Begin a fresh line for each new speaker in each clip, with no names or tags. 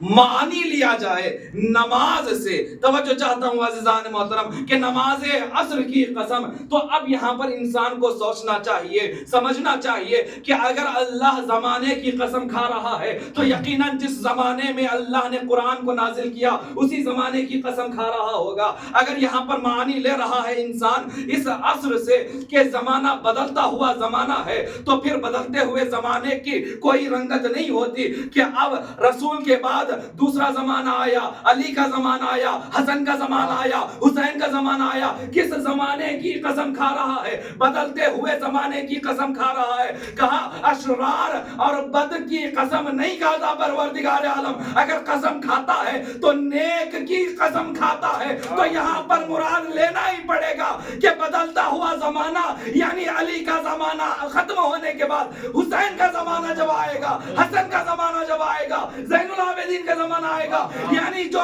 معنی لیا جائے نماز سے. توجہ چاہتا ہوں عزیزان محترم کہ نماز عصر کی قسم. تو اب یہاں پر انسان کو سوچنا چاہیے, سمجھنا چاہیے کہ اگر اللہ زمانے کی قسم کھا رہا ہے تو یقیناً جس زمانے میں اللہ نے قرآن کو نازل کیا اسی زمانے کی قسم کھا رہا ہوگا. اگر یہاں پر معنی لے رہا ہے انسان اس عصر سے کہ زمانہ بدلتا ہوا زمانہ ہے, تو پھر بدلتے ہوئے زمانے کی کوئی رنگت نہیں ہوتی کہ اب رسول کے بعد دوسرا زمانہ آیا, علی کا زمانہ آیا, حسن کا زمانہ آیا, حسین کا زمانہ آیا. کس زمانے کی قسم کھا رہا ہے؟ بدلتے ہوئے زمانے کی قسم کھا رہا ہے. کہا اشرار اور بد کی قسم نہیں کھاتا پروردگار عالم, اگر قسم کھاتا ہے تو نیک کی قسم کھاتا ہے. تو یہاں پر مراد لینا ہی پڑے گا کہ بدلتا ہوا زمانہ یعنی علی کا زمانہ ختم ہونے کے بعد حسین کا زمانہ جب آئے گا, حسن کا زمانہ جب آئے گا, زین العابدین کا زمانہ آئے گا, یعنی جو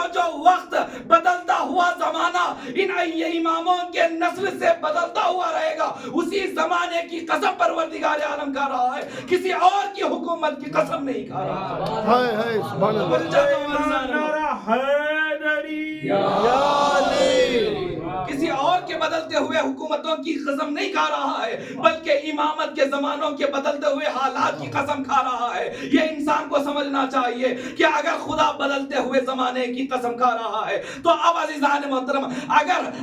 وقت بدلتا ہوا زمانہ ان اماموں کے نسل سے بدلتا ہوا رہے گا اسی زمانے کی قسم پروردگار عالم کھا رہا ہے, کسی اور کی حکومت کی قسم نہیں کھا رہا ہے.
سبحان
کسی اور کے بدلتے ہوئے حکومتوں کی قسم نہیں کھا رہا ہے, بلکہ امامت کے زمانوں کے بدلتے ہوئے حالات کی قسم کھا رہا ہے. یہ انسان کو سمجھنا چاہیے کہ اگر خدا بدلتے ہوئے زمانے کی قسم کھا رہا ہے تو اب عزیزان محترم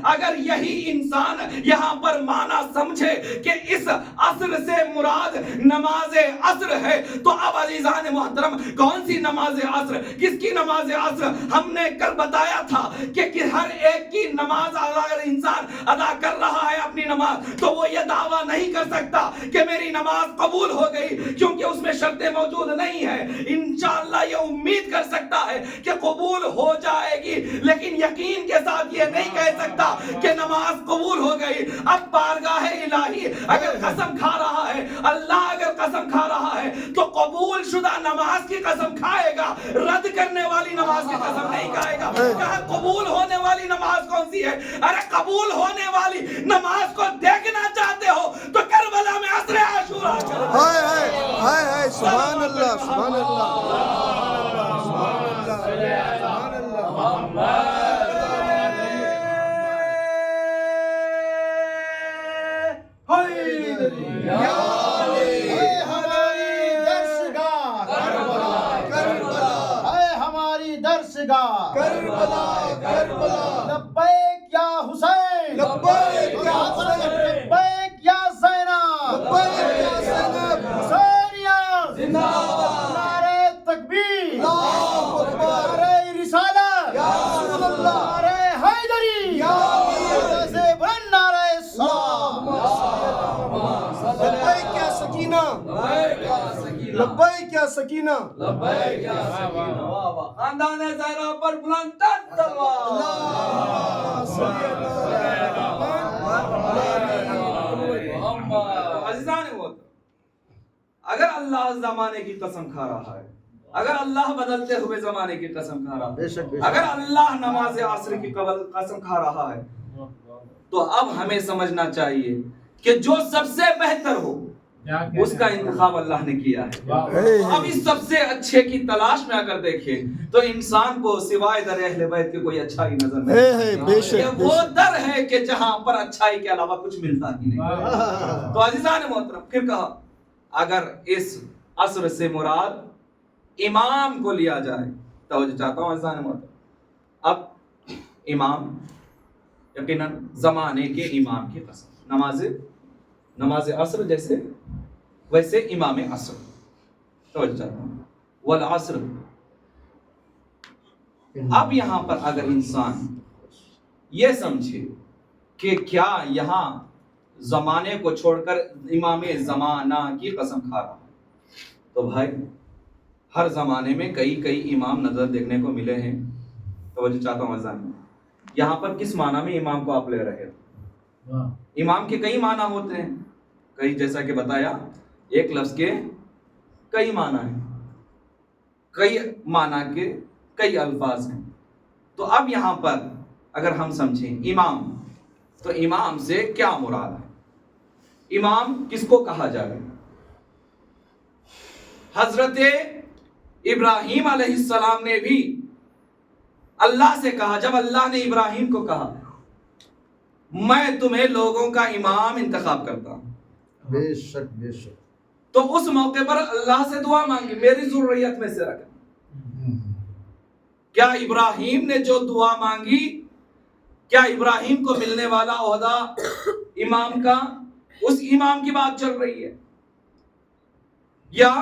اگر یہی انسان یہاں پر معنی سمجھے کہ اس عصر سے مراد نماز عصر ہے, تو اب عزیزان محترم کون سی نماز عصر, کس کی نماز عصر؟ ہم نے کل بتایا تھا کہ ہر ایک کی نماز اگر انسان ادا کر رہا ہے اپنی نماز تو وہ یہ دعویٰ نہیں کر سکتا کہ میری نماز قبول ہو گئی, کیونکہ اس میں شرطیں موجود نہیں ہیں. انشاءاللہ یہ امید کر سکتا ہے کہ قبول ہو جائے گی, لیکن یقین کے ساتھ یہ نہیں کہہ سکتا کہ نماز قبول ہو گئی. اب بارگاہ الہی اگر قسم کھا رہا ہے, اللہ اگر قسم کھا رہا ہے تو قبول شدہ نماز کی قسم کھائے گا, رد کرنے والی نماز کی قسم نہیں کھائے گا. کہا قبول ہونے والی نماز کون سی ہے؟ ارے قبول ہونے والی نماز کو دیکھنا چاہتے ہو تو کربلا میں عصر عاشورہ کرو.
سبحان اللہ, سبحان اللہ,
لبیک یا حسین, لبیک یا حسین, لبیک یا زینب, لبیک یا زینب, حسینیت زندہ باد, نعرہ تکبیر, اللہ اکبر, نعرہ رسالت, یا رسول اللہ, نعرہ حیدری, یا سے بلند نعرہ صلوات. لبیک یا سکینہ, لبیک یا سکینہ, لبیک یا سکینہ.
خاندان زہرا پر بلند تر تلوار. عزیزان محترم, اگر اللہ زمانے کی قسم کھا رہا ہے, اگر اللہ بدلتے ہوئے زمانے کی قسم کھا رہا ہے, اگر اللہ نماز عصر کی قسم کھا رہا ہے, تو اب ہمیں سمجھنا چاہیے کہ جو سب سے بہتر ہو اس کا انتخاب اللہ نے کیا ہے. اب اس سب سے اچھے کی تلاش میں اگر دیکھیں تو انسان کو سوائے در اہل بیت کے کوئی اچھائی نظر نہیں. یہ وہ در ہے کہ جہاں پر اچھائی کے علاوہ کچھ ملتا ہی نہیں. تو عزیزان محترم, پھر کہا اگر اس عصر سے مراد امام کو لیا جائے, توجہ چاہتا ہوں عزیزان محترم, اب امام یقیناً زمانے کے امام کی قسم, نماز عصر جیسے ویسے امام عصر. توجہ چاہتا ہوں والعصر. اب یہاں پر اگر انسان یہ سمجھے کہ کیا یہاں زمانے کو چھوڑ کر امام زمانہ کی قسم کھا رہا ہے, تو بھائی ہر زمانے میں کئی امام نظر دیکھنے کو ملے ہیں. توجہ چاہتا ہوں عزیزان, یہاں پر کس معنی میں امام کو آپ لے رہے ہو؟ امام کے کئی معنی ہوتے ہیں, کئی جیسا کہ بتایا ایک لفظ کے کئی معنی ہیں, کئی معنی کے کئی الفاظ ہیں. تو اب یہاں پر اگر ہم سمجھیں امام, تو امام سے کیا مراد ہے؟ امام کس کو کہا جائے؟ حضرت ابراہیم علیہ السلام نے بھی اللہ سے کہا، جب اللہ نے ابراہیم کو کہا میں تمہیں لوگوں کا امام انتخاب کرتا ہوں،
بے شک بے شک،
تو اس موقع پر اللہ سے دعا مانگی میری ضروریت میں سے رکھ۔ کیا ابراہیم نے جو دعا مانگی، کیا ابراہیم کو ملنے والا عہدہ امام کا اس امام کی بات چل رہی ہے، یا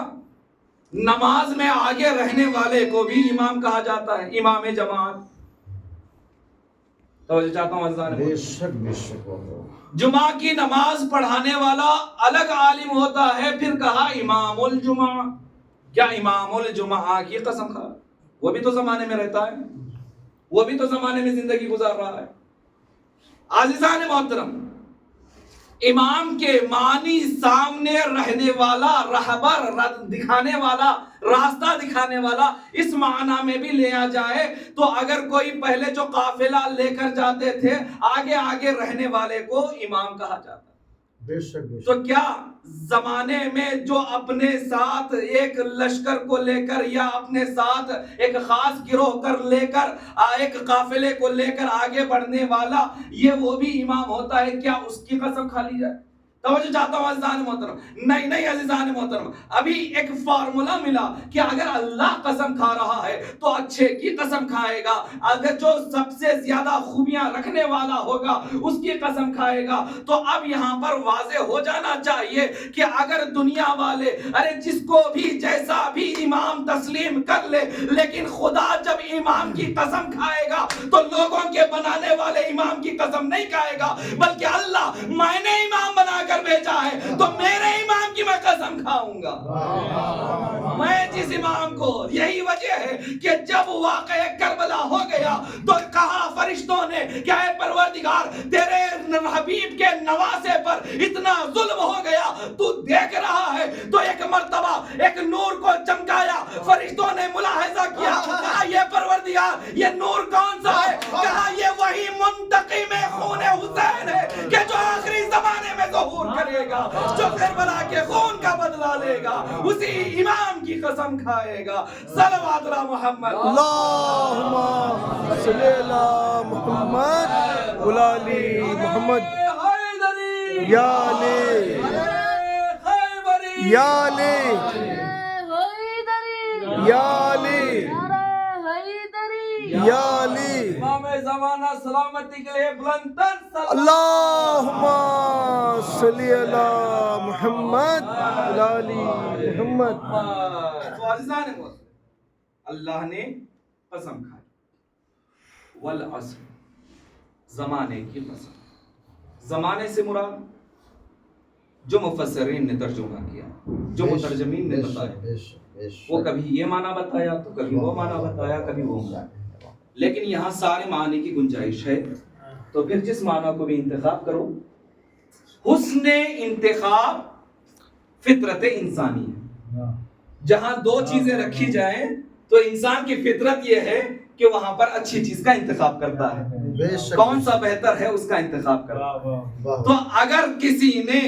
نماز میں آگے رہنے والے کو بھی امام کہا جاتا ہے، امام جماعت؟ توجہ چاہتا ہوں عزیزان،
بے شک بے شک،
جمعہ کی نماز پڑھانے والا الگ عالم ہوتا ہے، پھر کہا امام الجمعہ۔ کیا امام الجمعہ کی قسم کھا؟ وہ بھی تو زمانے میں رہتا ہے، وہ بھی تو زمانے میں زندگی گزار رہا ہے۔ عزیزان محترم، امام کے معنی سامنے رہنے والا، رہبر، دکھانے والا، راستہ دکھانے والا، اس معنی میں بھی لیا جائے تو اگر کوئی پہلے جو قافلہ لے کر جاتے تھے آگے آگے رہنے والے کو امام کہا جاتا ہے۔
بے شک بے شک،
تو کیا زمانے میں جو اپنے ساتھ ایک لشکر کو لے کر یا اپنے ساتھ ایک خاص گروہ کر لے کر ایک قافلے کو لے کر آگے بڑھنے والا یہ وہ بھی امام ہوتا ہے؟ کیا اس کی قسم کھا لی جائے؟ توجہ چاہتا ہوں عزیزان محترم، نہیں عزیزان محترم، ابھی ایک فارمولا ملا کہ اگر اللہ قسم کھا رہا ہے تو اچھے کی قسم کھائے گا، اگر جو سب سے زیادہ خوبیاں رکھنے والا ہوگا اس کی قسم کھائے گا۔ تو اب یہاں پر واضح ہو جانا چاہیے کہ اگر دنیا والے جس کو بھی جیسا بھی امام تسلیم کر لے، لیکن خدا جب امام کی قسم کھائے گا تو لوگوں کے بنانے والے امام کی قسم نہیں کھائے گا، بلکہ اللہ میں نے امام بنا کر بھیجا ہے تو میرے امام کی میں قسم کھاؤں گا، میں جس امام کو۔ یہی وجہ ہے کہ جب واقعہ کربلا ہو گیا تو کہا فرشتوں نے کہ اے پروردگار تیرے حبیب کے نواسے پر اتنا ظلم ہو گیا، تو دیکھ رہا ہے۔ تو ایک مرتبہ ایک نور کو چمکایا، فرشتوں نے ملاحظہ کیا، کہا یہ پروردگار یہ نور کون سا ہے؟ کہا یہ وہی منتقم خون حسین ہے کہ جو آخری زمانے میں ظہور کرے گا، جو کربلا کے خون کا بدلہ لے گا، اسی امام کی قسم کھائے گا۔ صلوات علی محمد،
اللہم صلی علی محمد وعلی محمد، یا علی یا علی یا علی یا علی،
امام زمانہ سلامتی کے لیے بلند تر صلوات۔
اللہم صلی علی محمد وعلی محمد۔
تو عزیزان محترم، اللہ نے قسم کھائی، والعصر، زمانے کی قسم۔ زمانے سے مراد جو مفسرین نے ترجمہ کیا، جو مترجمین نے بتایا، وہ کبھی یہ معنی بتایا تو کبھی وہ معنی بتایا، کبھی وہ معنی، لیکن یہاں سارے معنی کی گنجائش ہے، تو پھر جس معنی کو بھی انتخاب کرو۔ حسن انتخاب فطرت انسانی ہے، جہاں دو چیزیں رکھی جائیں تو انسان کی فطرت یہ ہے کہ وہاں پر اچھی چیز کا انتخاب کرتا ہے، کون سا بہتر ہے اس کا انتخاب کرتا ہے۔ تو اگر کسی نے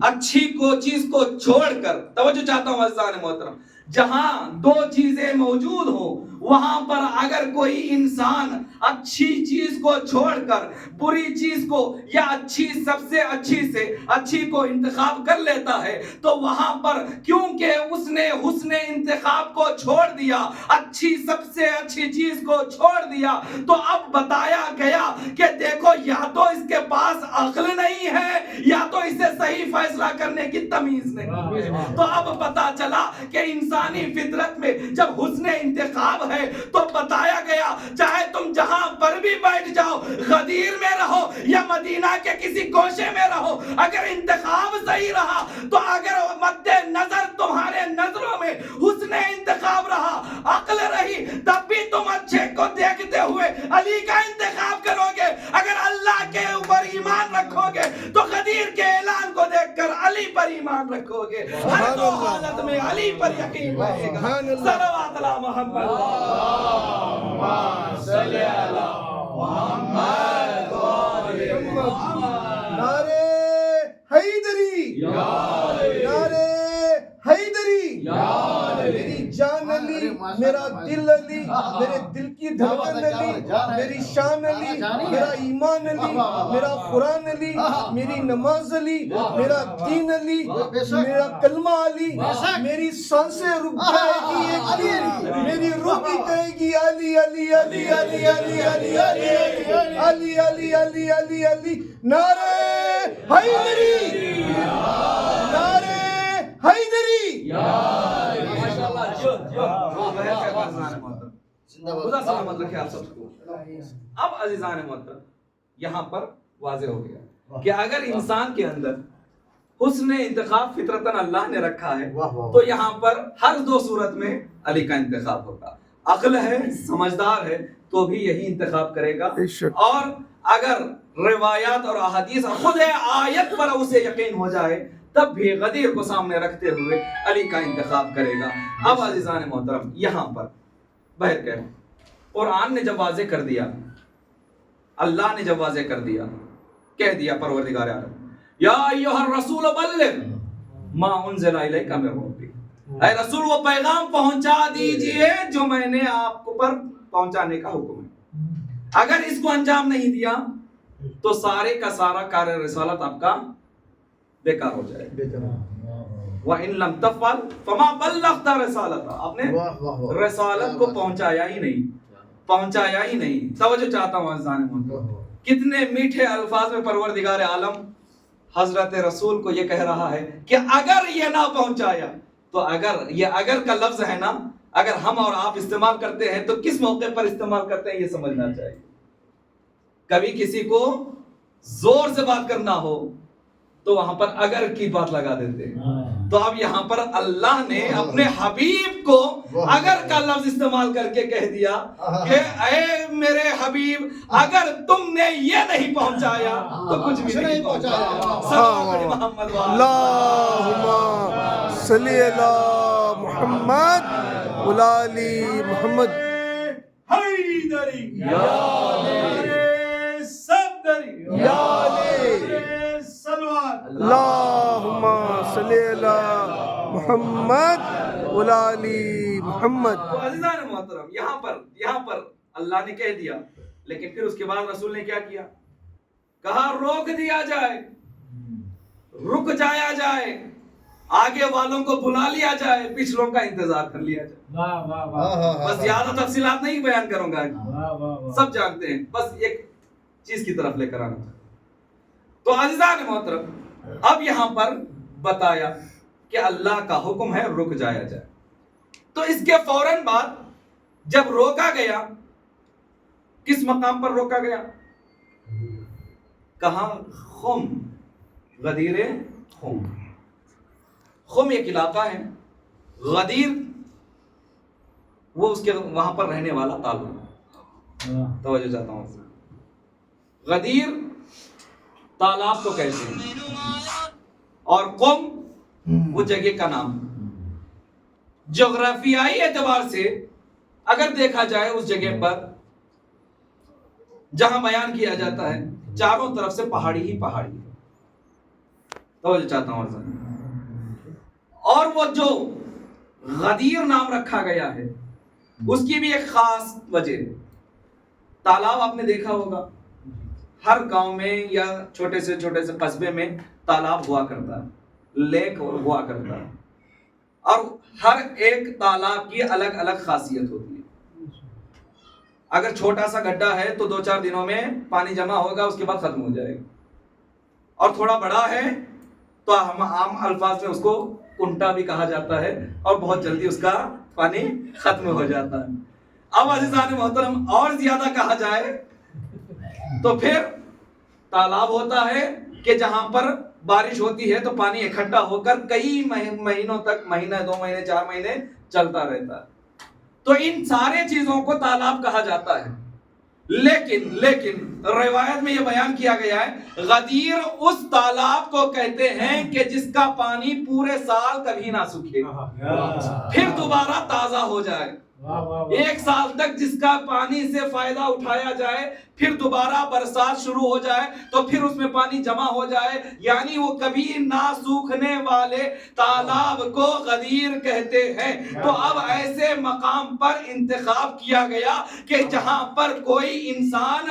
اچھی کو چیز کو چھوڑ کر، توجہ چاہتا ہوں عزیزان محترم، جہاں دو چیزیں موجود ہوں وہاں پر اگر کوئی انسان اچھی چیز کو چھوڑ کر بری چیز کو یا اچھی سب سے اچھی سے اچھی کو انتخاب کر لیتا ہے تو وہاں پر کیونکہ اس نے حسن انتخاب کو چھوڑ دیا، اچھی سب سے اچھی چیز کو چھوڑ دیا، تو اب بتایا گیا کہ دیکھو یا تو اس کے پاس عقل نہیں ہے یا تو اسے صحیح فیصلہ کرنے کی تمیز نہیں۔ تو اب پتا چلا کہ انسانی فطرت میں جب حسن انتخاب ہے تو بتایا گیا چاہے تم جہاں پر بھی بیٹھ جاؤ، غدیر میں رہو یا مدینہ کے کسی گوشے میں رہو، اگر انتخاب صحیح رہا تو اگر مد نظر تمہارے نظروں میں حسن انتخاب رہا، عقل رہی، تب بھی تم اچھے کو دیکھتے ہوئے علی کا انتخاب کرو گے۔ اگر اللہ کے اوپر ایمان رکھو گے تو غدیر کے اعلان کو دیکھ کر علی پر ایمان رکھو گے، ہر دو حالت میں علی پر یقین رہے گا۔ صلوات علی محمد، صلی علی محمد وآل محمد۔
نعرے حیدری، نعرے حیدری، میری جان علی، میرا دل علی، میرے دل کی دھڑکن علی، میری شان علی، میرا ایمان علی، میرا قرآن علی، میری نماز علی، میرا دین علی، میرا کلمہ علی، میری سانسیں رک جائے گی ایک دن، میری روح بھی کہے گی علی علی علی علی علی علی علی علی علی علی علی، نعرہ حیدری، نعرہ حیدری۔
خدا سلامت رکھے آپ سب کو۔ اب عزیزان محترم یہاں پر واضح ہو گیا کہ اگر انسان کے اندر حسن انتخاب فطرتاً اللہ نے رکھا ہے تو یہاں پر ہر دو صورت میں علی کا انتخاب ہوگا۔ عقل ہے، سمجھدار ہے تو بھی یہی انتخاب کرے گا، اور اگر روایات اور احادیث خود آیت پر اسے یقین ہو جائے تب بھی غدیر کو سامنے رکھتے ہوئے علی کا انتخاب کرے گا۔ اب عزیزان محترم یہاں پر بہت کہ قرآن نے جب واضح کر دیا، اللہ نے جب واضح کر دیا، کہہ دیا پروردگار عالم یا ایھا الرسول بلغ ما انزل الیک من ربک، اے رسول وہ پیغام پہنچا دیجئے جو میں نے آپ کو پر پہنچانے کا حکم ہے۔ اگر اس کو انجام نہیں دیا تو سارے کا سارا کار رسالت آپ کا بیکار ہو جائے گا۔ وَإِن لَمْ تَفْعَلْ فَمَا بَلَّغْتَ رِسَالَتَهُ، آپ نے رسالت کو پہنچایا ہی نہیں۔ توجہ چاہتا ہوں عزیزان محترم، کتنے میٹھے الفاظ میں پروردگار عالم حضرت رسول کو یہ کہہ رہا ہے کہ اگر یہ نہ پہنچایا تو اگر کا لفظ ہے نا، اگر ہم اور آپ استعمال کرتے ہیں تو کس موقع پر استعمال کرتے ہیں یہ سمجھنا چاہیے۔ کبھی کسی کو زور سے بات کرنا ہو تو وہاں پر اگر کی بات لگا دیتے ہیں، تو اب یہاں پر اللہ نے اپنے حبیب کو اگر کا لفظ استعمال کر کے کہہ دیا کہ اے میرے حبیب اگر تم نے یہ نہیں پہنچایا تو کچھ بھی نہیں پہنچایا۔ محمد
اللہم صلی علی محمد وعلی محمد۔
حیدری یا صدری
یا علی اللہم صلی علی محمد وعلی محمد۔
تو عزیزان محترم یہاں پر اللہ نے کہہ دیا، لیکن پھر اس کے بعد رسول نے کیا کیا؟ کہا روک دیا جائے، رک جایا جائے، آگے والوں کو بلا لیا جائے، پچھلوں کا انتظار کر لیا جائے۔ بس زیادہ تفصیلات نہیں بیان کروں گا، سب جانتے ہیں، بس ایک چیز کی طرف لے کر آنا تھا۔ تو عزیزان محترم اب یہاں پر بتایا کہ اللہ کا حکم ہے رک جایا جائے، تو اس کے فوراً بعد جب روکا گیا، کس مقام پر روکا گیا؟ کہاں؟ خم، غدیر خم۔ خم ایک علاقہ ہے، غدیر وہ اس کے وہاں پر رہنے والا تالاب۔ توجہ چاہتا ہوں، غدیر تالاب کو کہتے ہیں، اور قم وہ جگہ کا نام۔ جغرافیائی اعتبار سے اگر دیکھا جائے اس جگہ پر جہاں بیان کیا جاتا ہے چاروں طرف سے پہاڑی ہی پہاڑی ہے۔ توجہ چاہتا ہوں، اور وہ جو غدیر نام رکھا گیا ہے اس کی بھی ایک خاص وجہ ہے۔ تالاب آپ نے دیکھا ہوگا، ہر گاؤں میں یا چھوٹے سے قصبے میں تالاب ہوا کرتا ہے، لیک ہوا کرتا ہے، اور ہر ایک تالاب کی الگ الگ خاصیت ہوتی ہے۔ اگر چھوٹا سا گڈھا ہے تو 2-4 دنوں میں پانی جمع ہوگا، اس کے بعد ختم ہو جائے گا، اور تھوڑا بڑا ہے تو ہم عام الفاظ میں اس کو کنٹا بھی کہا جاتا ہے، اور بہت جلدی اس کا پانی ختم ہو جاتا ہے۔ اب عزیزان محترم اور زیادہ کہا جائے تو پھر تالاب ہوتا ہے کہ جہاں پر بارش ہوتی ہے تو پانی اکٹھا ہو کر کئی مہینوں تک، مہینہ 2 مہینے 4 مہینے چلتا رہتا ہے، تو ان سارے چیزوں کو تالاب کہا جاتا ہے۔ لیکن روایت میں یہ بیان کیا گیا ہے غدیر اس تالاب کو کہتے ہیں کہ جس کا پانی پورے سال کبھی نہ سوکھے، پھر دوبارہ تازہ ہو جائے، 1 سال تک جس کا پانی سے فائدہ اٹھایا جائے، پھر دوبارہ برسات شروع ہو جائے تو پھر اس میں پانی جمع ہو جائے، یعنی وہ کبھی نہ سوکھنے والے تالاب کو غدیر کہتے ہیں۔ تو اب ایسے مقام پر انتخاب کیا گیا کہ جہاں پر کوئی انسان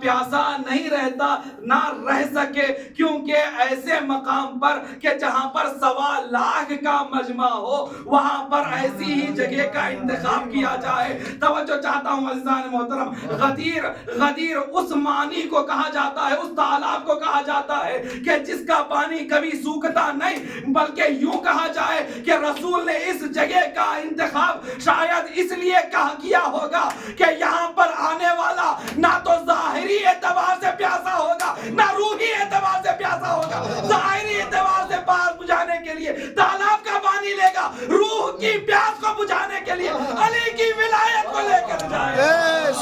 پیاسا نہیں رہتا، نہ رہ سکے، کیونکہ ایسے مقام پر کہ جہاں پر 1.25 لاکھ کا مجمع ہو، وہاں پر ایسی ہی جگہ کا انتخاب کیا جائے۔ توجہ چاہتا ہوں عزیزان محترم، غدیر اس معنی کو کہا جاتا ہے، اس تالاب کو کہا جاتا ہے کہ جس کا پانی کبھی سوکھتا نہیں، بلکہ یوں کہا جائے کہ رسول نے اس جگہ کا انتخاب شاید اس لیے کیا ہوگا کہ یہاں پر آنے والا نہ تو ظاہری اعتبار سے پیاسا ہوگا، نہ روحی اعتبار سے پیاسا ہوگا۔ ظاہری اعتبار سے پیاس بجھانے کے لیے تالاب کا پانی لے گا، روح کی پیاس کو بجھانے کے لیے علی کی ولایت کو لے کر جائے۔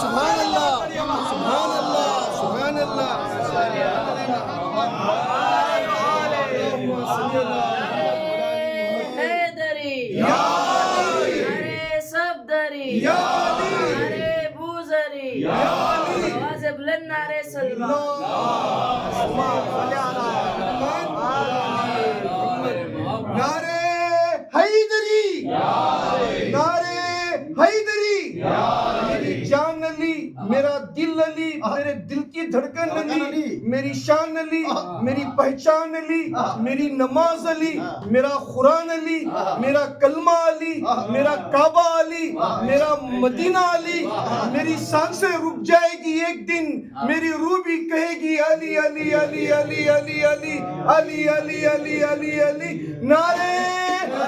سبحان اللہ، سبحان اللہ، سبحان اللہ۔
حیدری، ارے صفدری، ارے بوزری، آواز بلند نعرے سلمان۔
نعرے حیدری، نعرے حیدری، میری جان علی، میرا دل علی، میرے دل کی دھڑکن علی، میری شان علی، میری پہچان علی، میری نماز علی، میرا قرآن علی، میرا کلمہ علی، میرا کعبہ علی، میرا مدینہ علی۔ میری سانسیں رک جائے گی ایک دن، میری روح بھی کہے گی علی علی علی علی علی علی علی علی علی علی علی۔ نعرے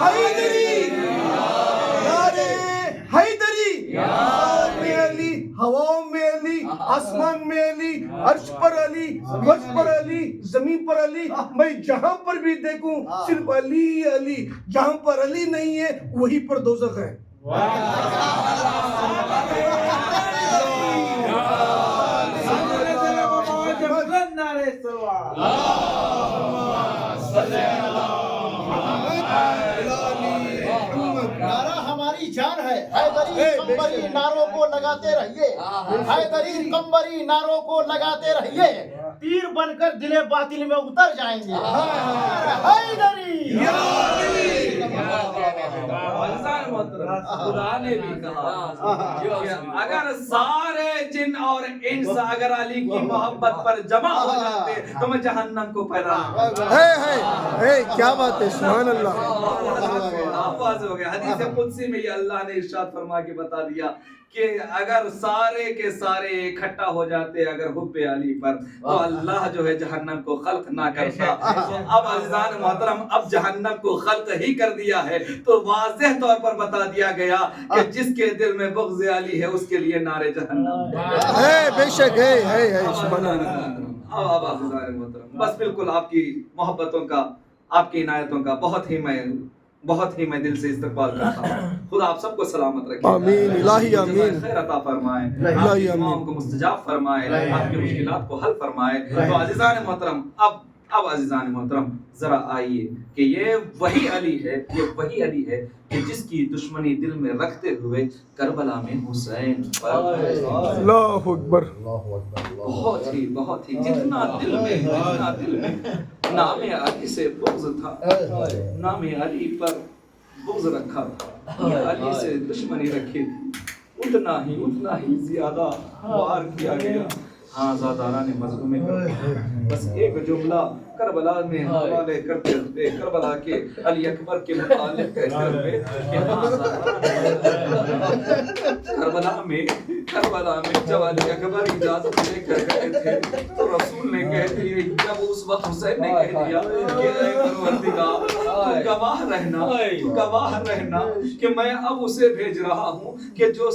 حیدری، نعرے حیدری، ہواؤں میں علی، ہواؤں میں علی، آسمان میں علی، عرش پر علی، فرش پر علی، زمین پر علی۔ میں جہاں پر بھی دیکھوں صرف علی علی، جہاں پر علی نہیں ہے وہی پر دوزخ ہے۔
نعرہ ہماری جان ہے، حیدری کمبری نعروں کو لگاتے رہیے، حیدری کمبری نعروں کو لگاتے رہیے، تیر بن کر دل باطل میں اتر جائیں گے۔ حیدری،
خدا نے بھی کہا کہ اگر سارے جن اور انس اگر علی کی محبت پر جمع ہو جاتے تو میں جہنم کو پھیلا۔
کیا بات ہے، سبحان اللہ۔
واضح ہو گیا، حدیث قدسی میں یہ اللہ نے ارشاد فرما کے بتا دیا کہ اگر سارے کے سارے اکٹھا ہو جاتے اگر حب علی پر تو اللہ جو ہے جہنم کو خلق نہ کرتا۔ تو اب عزیزان محترم، اب جہنم کو خلق ہی کر دیا ہے تو واضح طور پر بتا دیا گیا کہ جس کے دل میں بغض علی ہے اس کے لیے نعرے جہنم
ہے، بے شک ہے، سبحان اللہ۔
اب عزیزان محترم، بس بالکل آپ کی محبتوں کا، آپ کی عنایتوں کا بہت ہی میں دل سے استقبال کرتا ہوں۔ خدا آپ سب کو سلامت رکھے،
آمین، الہی آمین،
خیر عطا فرمائے،
الہی
آپ کی
آمین،
کو مستجاب فرمائے، آپ کی مشکلات کو حل فرمائے۔ تو عزیزان محترم، اب عزیزان محترم ذرا آئیے کہ یہ وہی علی ہے کہ جس کی دشمنی دل میں رکھتے ہوئے کربلا میں حسین پر
اللہ اکبر،
بہت ہی جتنا دل میں نام علی سے بغض تھا، نام علی پر بغض رکھا تھا، علی سے دشمنی رکھی تھی، اتنا ہی زیادہ وار کیا گیا۔ ہاں زاداران مظلوم بس ایک جملہ کربلا میں حوالے کرتے ہوئے، کربلا کے علی اکبر کے متعلق کہتے ہوئے کہ کربلا میں جب علی اکبر اجازت لے کر گئے تھے تو رسول نے کہہ دیا، جب اس وقت حسین نے کہہ دیا کہ اے پروردگار تو گواہ رہنا کہ میں اب اسے بھیج رہا ہوں کہ جو